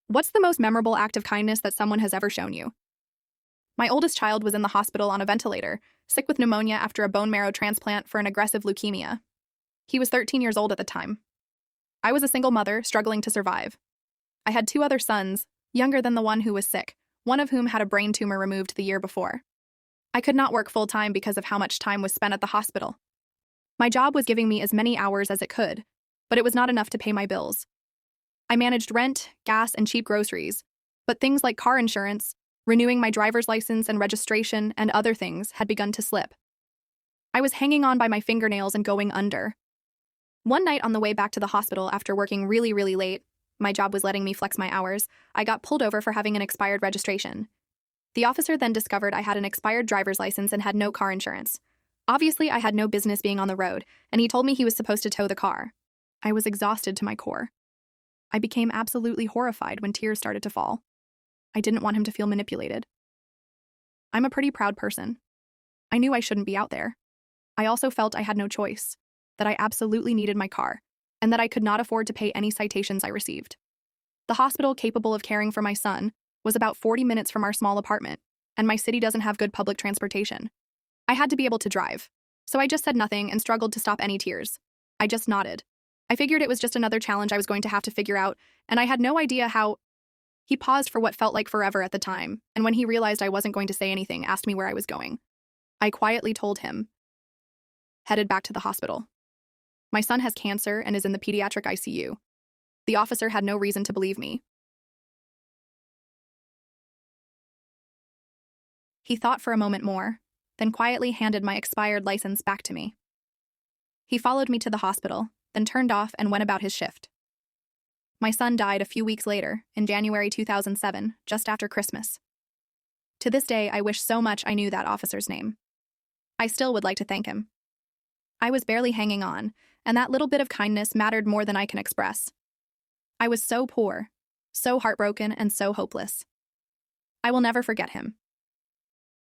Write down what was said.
What's the most memorable act of kindness that someone has ever shown you? My oldest child was in the hospital on a ventilator, sick with pneumonia after a bone marrow transplant for an aggressive leukemia. He was 13 years old at the time. I was a single mother, struggling to survive. I had two other sons, younger than the one who was sick, one of whom had a brain tumor removed the year before. I could not work full-time because of how much time was spent at the hospital. My job was giving me as many hours as it could, but it was not enough to pay my bills. I managed rent, gas, and cheap groceries, but things like car insurance, renewing my driver's license and registration, and other things had begun to slip. I was hanging on by my fingernails and going under. One night on the way back to the hospital after working really late, my job was letting me flex my hours, I got pulled over for having an expired registration. The officer then discovered I had an expired driver's license and had no car insurance. Obviously, I had no business being on the road, and he told me he was supposed to tow the car. I was exhausted to my core. I became absolutely horrified when tears started to fall. I didn't want him to feel manipulated. I'm a pretty proud person. I knew I shouldn't be out there. I also felt I had no choice, that I absolutely needed my car, and that I could not afford to pay any citations I received. The hospital capable of caring for my son was about 40 minutes from our small apartment, and my city doesn't have good public transportation. I had to be able to drive, so I just said nothing and struggled to stop any tears. I just nodded. I figured it was just another challenge I was going to have to figure out, and I had no idea how. He paused for what felt like forever at the time, and when he realized I wasn't going to say anything, asked me where I was going. I quietly told him. Headed back to the hospital. My son has cancer and is in the pediatric ICU. The officer had no reason to believe me. He thought for a moment more, then quietly handed my expired license back to me. He followed me to the hospital, then turned off and went about his shift. My son died a few weeks later, in January 2007, just after Christmas. To this day, I wish so much I knew that officer's name. I still would like to thank him. I was barely hanging on, and that little bit of kindness mattered more than I can express. I was so poor, so heartbroken, and so hopeless. I will never forget him.